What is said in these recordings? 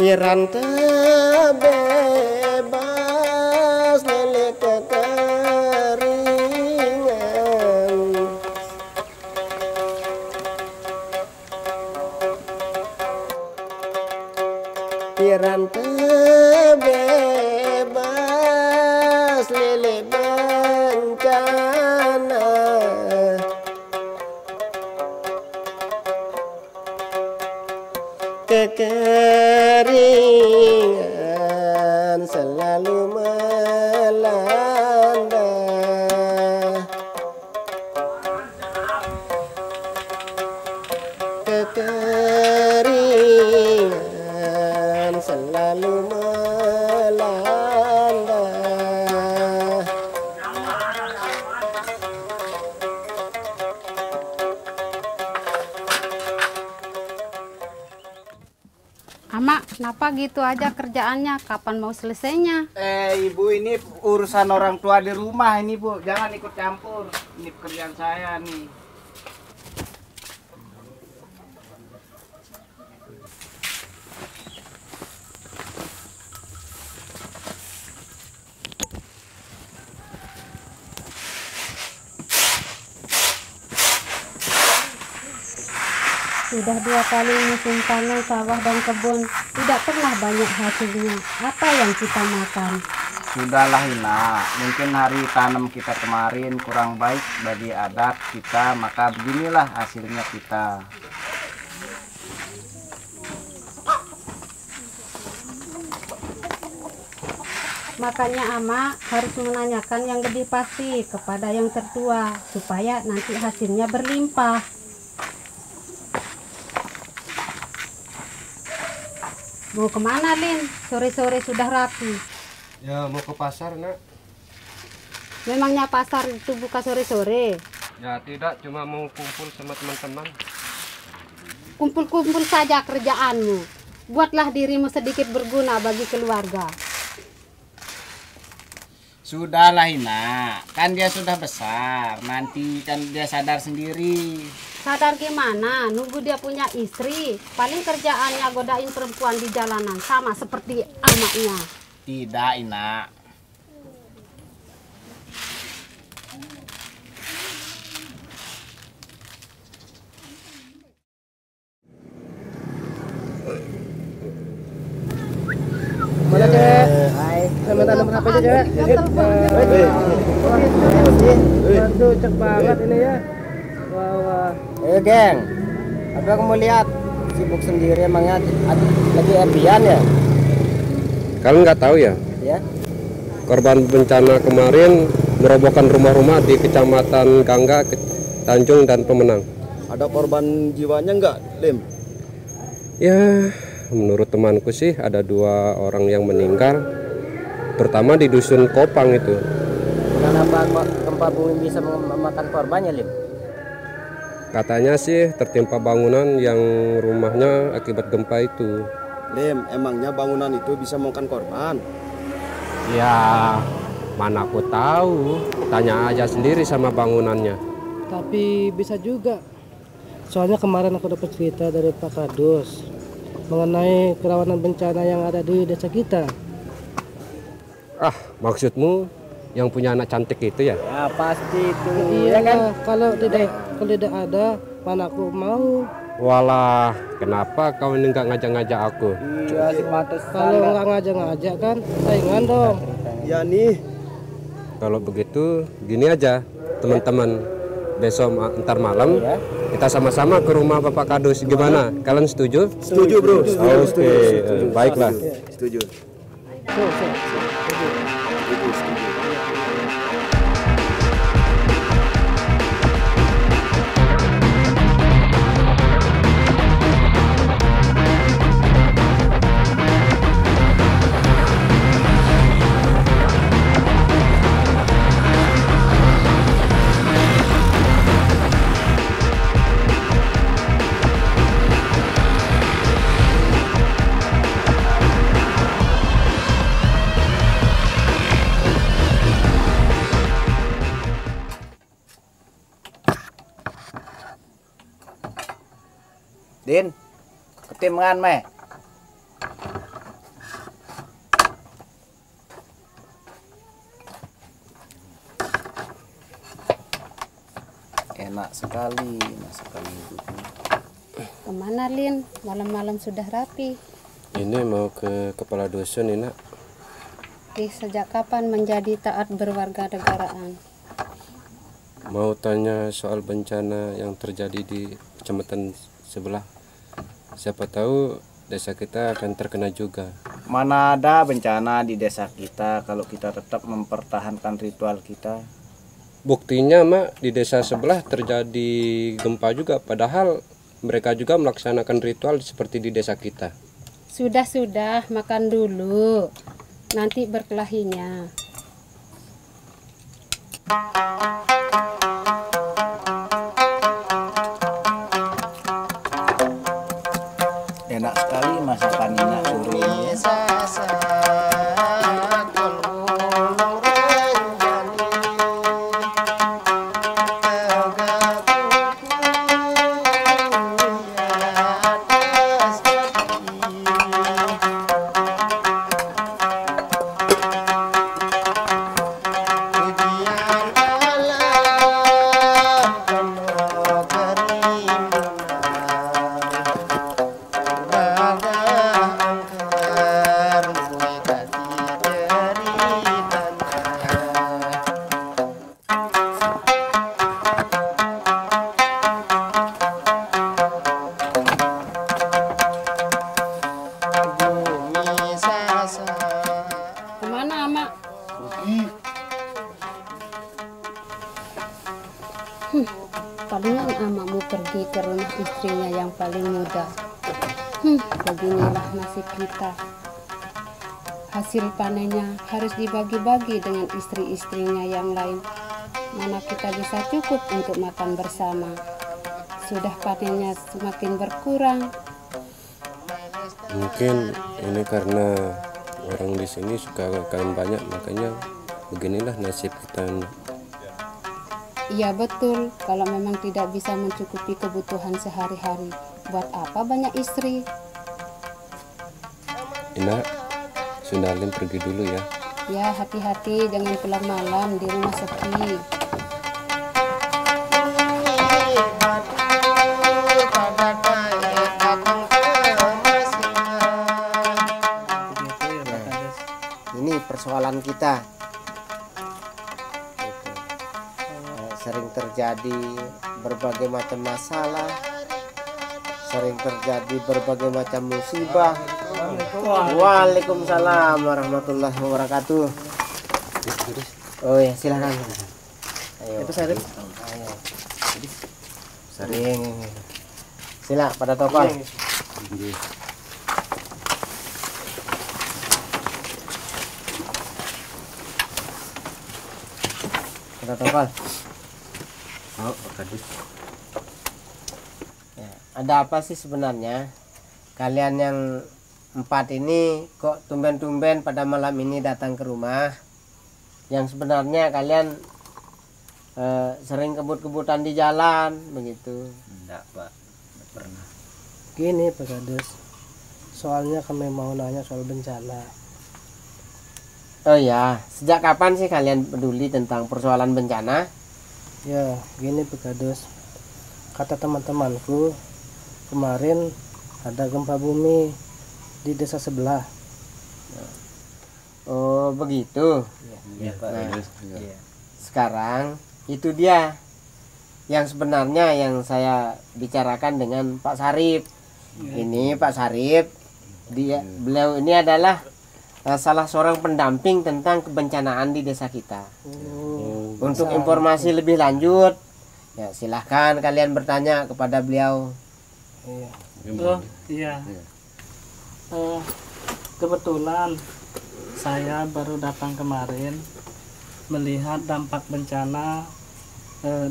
Piran terbebas lele kekeringan, piran terbebas lele bencana, kekeringan selalu melanda. Kekeringan selalu melanda. Ama, kenapa gitu aja kerjaannya? Kapan mau selesainya? Ibu, ini urusan orang tua di rumah ini, Bu. Jangan ikut campur. Ini pekerjaan saya nih. Sudah 2 kali musim panen sawah dan kebun, tidak pernah banyak hasilnya. Apa yang kita makan? Sudahlah, Ina. Mungkin hari tanam kita kemarin kurang baik bagi adat kita, maka beginilah hasilnya kita. Makanya Ama harus menanyakan yang lebih pasti kepada yang tertua, supaya nanti hasilnya berlimpah. Mau kemana, Lin? Sore-sore sudah rapi. Ya, mau ke pasar, Nak. Memangnya pasar itu buka sore-sore? Ya, tidak, cuma mau kumpul sama teman-teman. Kumpul-kumpul saja kerjaanmu. Buatlah dirimu sedikit berguna bagi keluarga. Sudahlah, Ina. Kan dia sudah besar. Nanti kan dia sadar sendiri. Sadar gimana? Nunggu dia punya istri. Paling kerjaannya godain perempuan di jalanan. Sama seperti anaknya. Tidak, Ina. Mana cek? Hai. Sama tanam apa aja cek? Waduh, cek banget ini ya. Wah. Geng. Apa kamu lihat? Sibuk sendiri emangnya lagi abian ya? Kalian nggak tahu ya? Ya. Korban bencana kemarin merobohkan rumah-rumah di Kecamatan Gangga, Tanjung, dan Pemenang. Ada korban jiwanya nggak, Lim? Ya, menurut temanku sih ada 2 orang yang meninggal, terutama di dusun Kopang itu. Kenapa kok gempa bumi bisa memakan korbannya, Lim? Katanya sih tertimpa bangunan yang rumahnya akibat gempa itu. Lim, emangnya bangunan itu bisa memakan korban? Ya, mana aku tahu. Tanya aja sendiri sama bangunannya. Tapi bisa juga. Soalnya kemarin aku dapat cerita dari Pak Kadus mengenai kerawanan bencana yang ada di desa kita. Ah, maksudmu yang punya anak cantik itu ya? Ya pasti itu. Iya kan? Kalau tidak ada, mana aku mau. Walah, kenapa kau ini nggak ngajak-ngajak aku? Iya, si pantes. Kalau nggak ngajak-ngajak kan saingan dong. Ya nih. Kalau begitu, gini aja, teman-teman. Besok ntar malam kita sama-sama ke rumah Bapak Kadus. Gimana? Kalian setuju? Setuju, Bro. Oke, baiklah. Setuju. Din, ketim ngan meh. enak sekali masakan ibu. Kemana Lin? Malam-malam sudah rapi. Ini mau ke kepala dusun ini, Nak. Sejak kapan menjadi taat berwarga negaraan? Mau tanya soal bencana yang terjadi di kecamatan sebelah. Siapa tahu desa kita akan terkena juga. Mana ada bencana di desa kita kalau kita tetap mempertahankan ritual kita. Buktinya Mak, di desa sebelah terjadi gempa juga, padahal mereka juga melaksanakan ritual seperti di desa kita. Sudah, makan dulu. Nanti berkelahinya. Enak sekali masakan Nina sore ini. Kemana Mak? Palingan Ama mau pergi ke rumah istrinya yang paling muda. Beginilah nasib kita. Hasil panennya harus dibagi-bagi dengan istri-istrinya yang lain. Mana kita bisa cukup untuk makan bersama. Sudah panennya semakin berkurang. Mungkin ini karena orang di sini suka makan banyak, makanya beginilah nasib kita. Iya betul, kalau memang tidak bisa mencukupi kebutuhan sehari-hari, buat apa banyak istri? Ina, Sundalin pergi dulu ya. Ya hati-hati, jangan pulang malam di rumah sepi. Ini persoalan kita. Sering terjadi berbagai macam masalah, sering terjadi berbagai macam musibah. Waalaikumsalam warahmatullahi wabarakatuh. Oh ya, silakan. Ayo. Itu sering. Ayo. Sering. Sila pada tokol. Pada tokol. Oh, Kadis. Ya, ada apa sih sebenarnya? Kalian yang 4 ini kok tumben-tumben pada malam ini datang ke rumah? Yang sebenarnya kalian sering kebut-kebutan di jalan begitu? Enggak, Pak. Enggak pernah. Gini Pak Kades, soalnya kami mau nanya soal bencana. Oh ya, sejak kapan sih kalian peduli tentang persoalan bencana? Ya, gini Pak Kades, kata teman-temanku, kemarin ada gempa bumi di desa sebelah. Oh begitu. Iya, Pak. Nah, Iya. sekarang itu dia yang sebenarnya yang saya bicarakan dengan Pak Sarip. Ini Pak Sarip, beliau ini adalah salah seorang pendamping tentang kebencanaan di desa kita. Untuk informasi lebih lanjut, ya silahkan kalian bertanya kepada beliau. Oh iya. Kebetulan saya baru datang kemarin melihat dampak bencana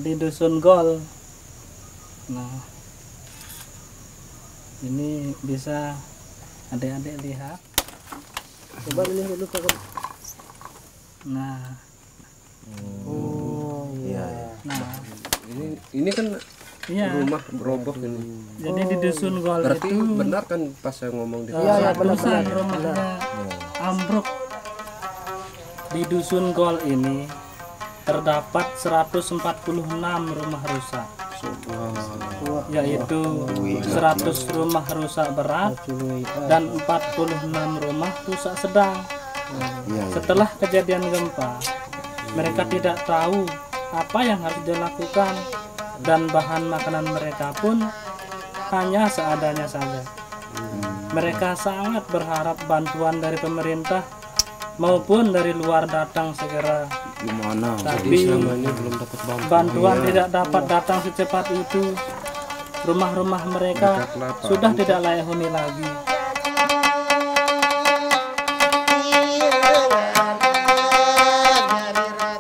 di Dusun Gol. Nah, ini bisa adik-adik lihat. Coba lihat dulu Pak Kades. Nah, Oh iya. nah, Ini kan iya. rumah beroboh ini. Jadi di Dusun Gol Berarti itu benar kan pas saya ngomong di Iya, ratusan benar. rumahnya ambruk. Di Dusun Gol ini terdapat 146 rumah rusak. yaitu 100 rumah rusak berat dan 46 rumah rusak sedang. Setelah kejadian gempa, mereka tidak tahu apa yang harus dilakukan dan bahan makanan mereka pun hanya seadanya saja. Mereka sangat berharap bantuan dari pemerintah maupun dari luar datang segera. Tapi bantuan tidak dapat datang secepat itu. Rumah-rumah mereka sudah tidak layak huni lagi.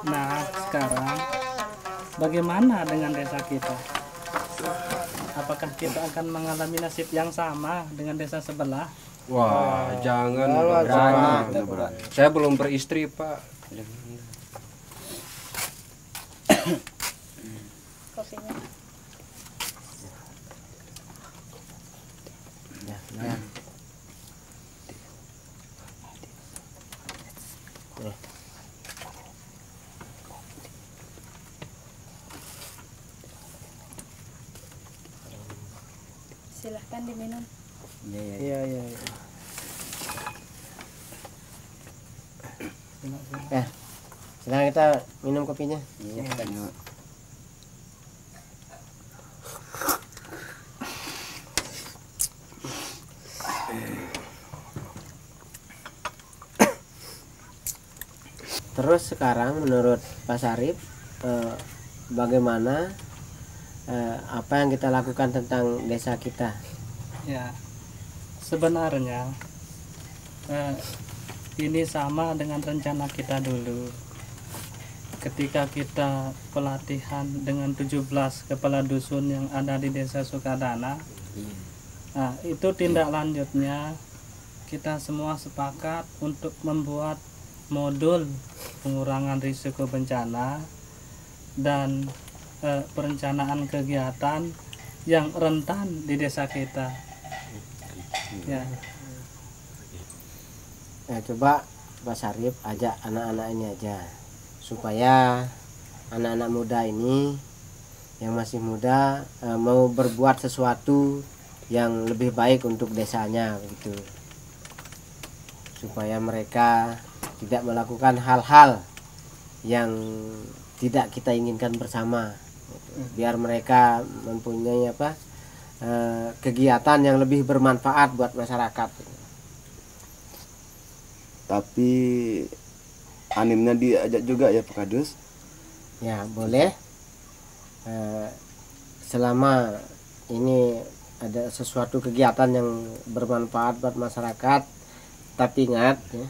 Nah, sekarang bagaimana dengan desa kita? Apakah kita akan mengalami nasib yang sama dengan desa sebelah? Wah, jangan berat. Saya belum beristri, Pak. Silahkan diminum. Iya. Ya, sekarang kita minum kopinya. Terus sekarang menurut Pak Sarip, bagaimana apa yang kita lakukan tentang desa kita? Ya, sebenarnya ini sama dengan rencana kita dulu. Ketika kita pelatihan dengan 17 kepala dusun yang ada di desa Sukadana, nah, itu tindak lanjutnya kita semua sepakat untuk membuat modul pengurangan risiko bencana dan perencanaan kegiatan yang rentan di desa kita. Ya. Nah, coba Pak Sarip ajak anak-anak ini aja, supaya anak-anak muda ini yang masih muda mau berbuat sesuatu yang lebih baik untuk desanya, begitu. Supaya mereka tidak melakukan hal-hal yang tidak kita inginkan bersama, biar mereka mempunyai kegiatan yang lebih bermanfaat buat masyarakat. Tapi animnya diajak juga ya Pak Kadus? Ya boleh, selama ini ada sesuatu kegiatan yang bermanfaat buat masyarakat. Tapi ingat ya,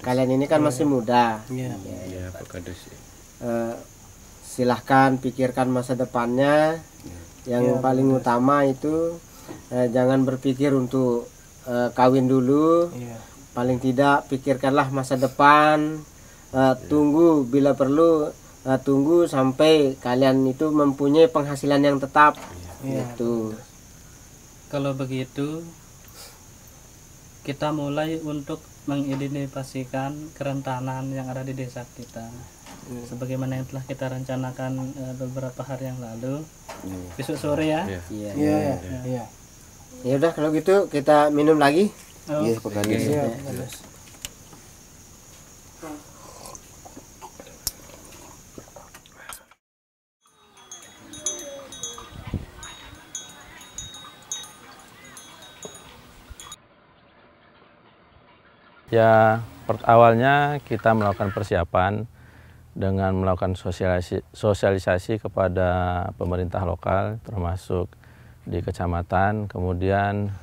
kalian ini kan masih muda. Iya, Pak Kadus. Silahkan pikirkan masa depannya. Yang paling utama itu jangan berpikir untuk kawin dulu. Paling tidak pikirkanlah masa depan. Tunggu bila perlu, tunggu sampai kalian itu mempunyai penghasilan yang tetap. Itu. Kalau begitu, kita mulai untuk mengidentifikasikan kerentanan yang ada di desa kita. Sebagaimana yang telah kita rencanakan beberapa hari yang lalu. Besok sore ya. Iya. Ya udah kalau gitu kita minum lagi. Iya Pak Kadus. Ya, awalnya kita melakukan persiapan dengan melakukan sosialisasi kepada pemerintah lokal, termasuk di kecamatan, kemudian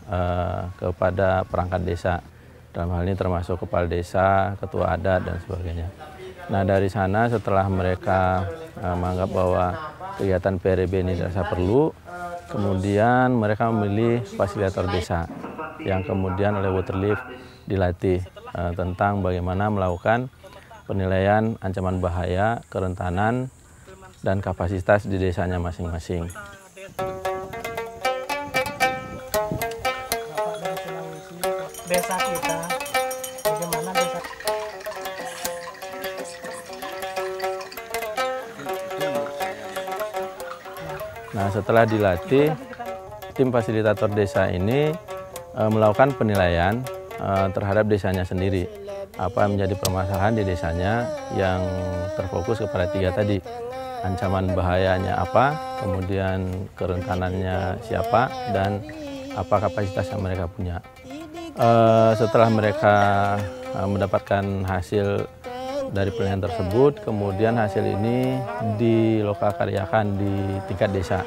kepada perangkat desa. Dalam hal ini termasuk kepala desa, ketua adat, dan sebagainya. Nah, dari sana setelah mereka menganggap bahwa kegiatan PRB ini dirasa perlu, kemudian mereka memilih fasilitator desa yang kemudian oleh Waterleaf dilatih tentang bagaimana melakukan penilaian ancaman bahaya, kerentanan, dan kapasitas di desanya masing-masing. Desa kita, bagaimana desa? Nah, setelah dilatih, tim fasilitator desa ini melakukan penilaian terhadap desanya sendiri. Apa yang menjadi permasalahan di desanya yang terfokus kepada 3 tadi. Ancaman bahayanya apa, kemudian kerentanannya siapa, dan apa kapasitas yang mereka punya. Setelah mereka mendapatkan hasil dari penilaian tersebut, kemudian hasil ini dilokalkaryakan di tingkat desa.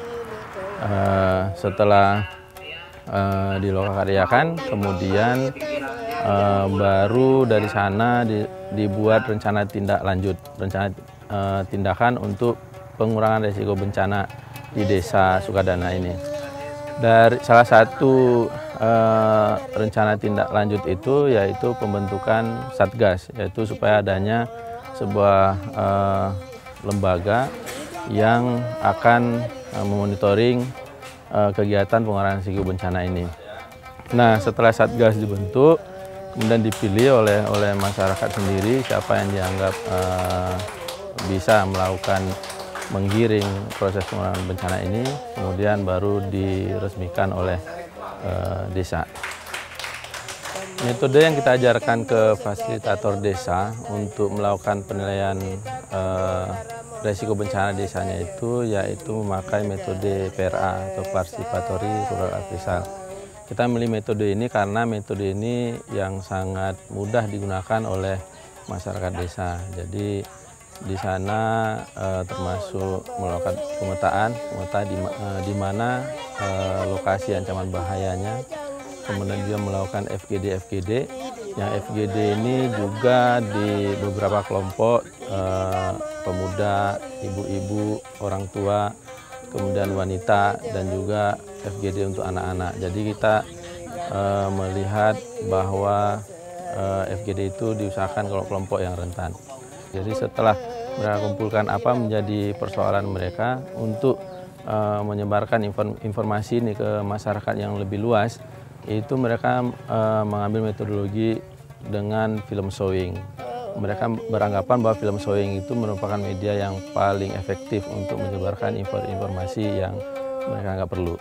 Setelah dilokalkaryakan, kemudian baru dari sana dibuat rencana tindak lanjut, rencana tindakan untuk pengurangan risiko bencana di desa Sukadana ini. Dari salah satu rencana tindak lanjut itu yaitu pembentukan Satgas, yaitu supaya adanya sebuah lembaga yang akan memonitoring kegiatan pengurangan risiko bencana ini. Nah, setelah Satgas dibentuk, kemudian dipilih oleh masyarakat sendiri siapa yang dianggap bisa melakukan menggiring proses pengurangan bencana ini, kemudian baru diresmikan oleh desa. Metode yang kita ajarkan ke fasilitator desa untuk melakukan penilaian risiko bencana desanya itu yaitu memakai metode PRA atau Participatory Rural Appraisal. Kita memilih metode ini karena metode ini yang sangat mudah digunakan oleh masyarakat desa. Jadi di sana termasuk melakukan pemetaan di mana lokasi ancaman bahayanya, kemudian juga melakukan FGD. Yang FGD ini juga di beberapa kelompok pemuda, ibu-ibu, orang tua, kemudian wanita, dan juga FGD untuk anak-anak. Jadi kita melihat bahwa FGD itu diusahakan kalau kelompok yang rentan. Jadi setelah mereka kumpulkan apa menjadi persoalan mereka untuk menyebarkan informasi ini ke masyarakat yang lebih luas, itu mereka mengambil metodologi dengan film showing. Mereka beranggapan bahwa film showing itu merupakan media yang paling efektif untuk menyebarkan informasi yang mereka anggap perlu.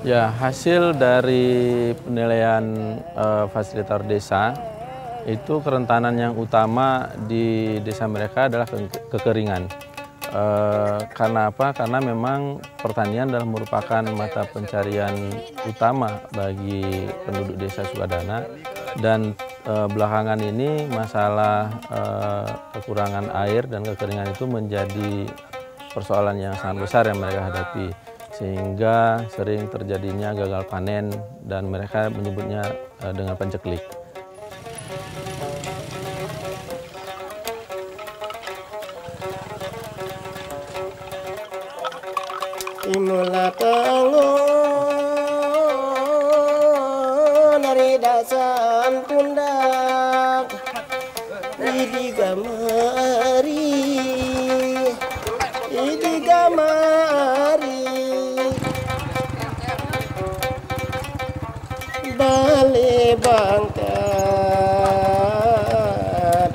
Ya, hasil dari penilaian fasilitator desa itu kerentanan yang utama di desa mereka adalah kekeringan. Karena apa? Karena memang pertanian adalah merupakan mata pencarian utama bagi penduduk desa Sukadana, dan belakangan ini masalah kekurangan air dan kekeringan itu menjadi persoalan yang sangat besar yang mereka hadapi, sehingga sering terjadinya gagal panen dan mereka menyebutnya dengan penceklik. Imula tanggo nari dasan pundak idi gamari bale bangka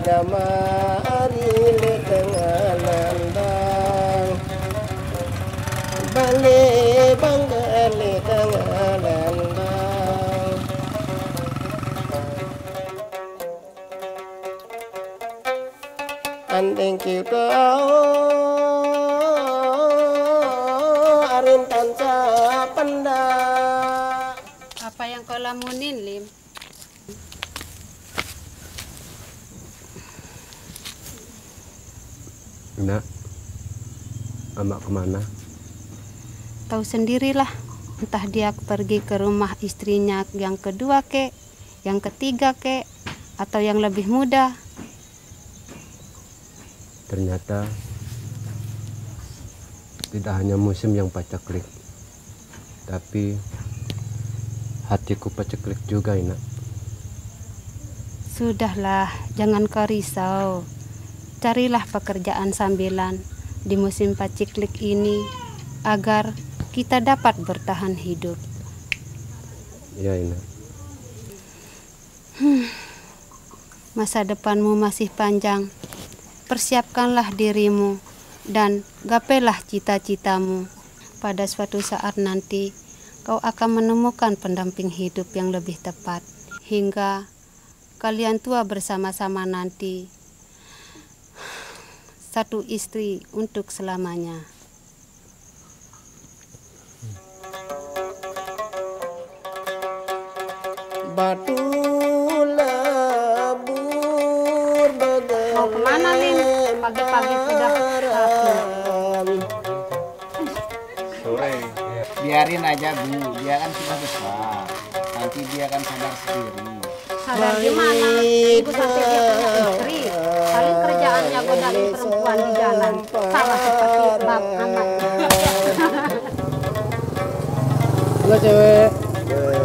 gamari le tengah landang bale bangka le tengah landang. Andeng kita arin tanca pendak. Apa yang kau lamunin, Lim? Nak, amak kemana? Tahu sendirilah. Entah dia pergi ke rumah istrinya yang kedua kek, yang ketiga kek, atau yang lebih muda. Ternyata tidak hanya musim yang paceklik, tapi hatiku paceklik juga, Ina. Sudahlah, jangan kau risau. Carilah pekerjaan sambilan di musim paciklik ini agar kita dapat bertahan hidup. Ya, Ina. Masa depanmu masih panjang. Persiapkanlah dirimu dan gapailah cita-citamu. Pada suatu saat nanti, kau akan menemukan pendamping hidup yang lebih tepat. Hingga kalian tua bersama-sama nanti. Satu istri untuk selamanya. Batu labur bagai Mau kemana, Lin? Pagi-pagi sudah Sore. Biarin aja Bu, dia kan sudah besar. Nanti dia akan sadar sendiri. sadar gimana? Ibu sampai dia punya istri. Paling kerjaannya godain perempuan di jalan. Sama seperti Bab Ahmad. Halo cewek,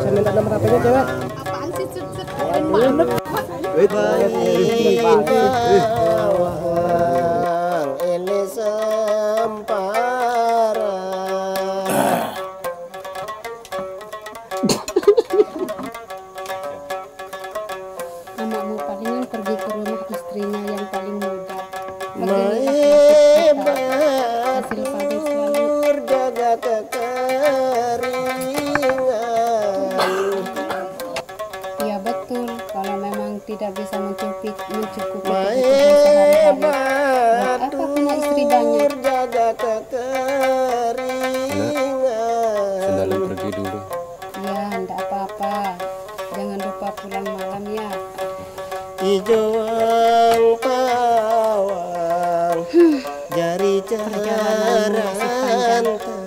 saya minta nomor HP-nya cewek. Apaan sih set-set? ini sempara. Anakmu palingan pergi ke rumah istrinya yang paling muda. Hasil padi selalu. Jaga kekeringan. Iya betul, kalau memang tidak bisa mencukupi kebutuhan sehari-hari, buat apa punya istri banyak? Jaga kekeringan. Sendalnya pergi dulu. Ya, enggak apa-apa. Jangan lupa pulang malam ya. Hijauan pawang, jari Perjalananmu masih panjang. jaran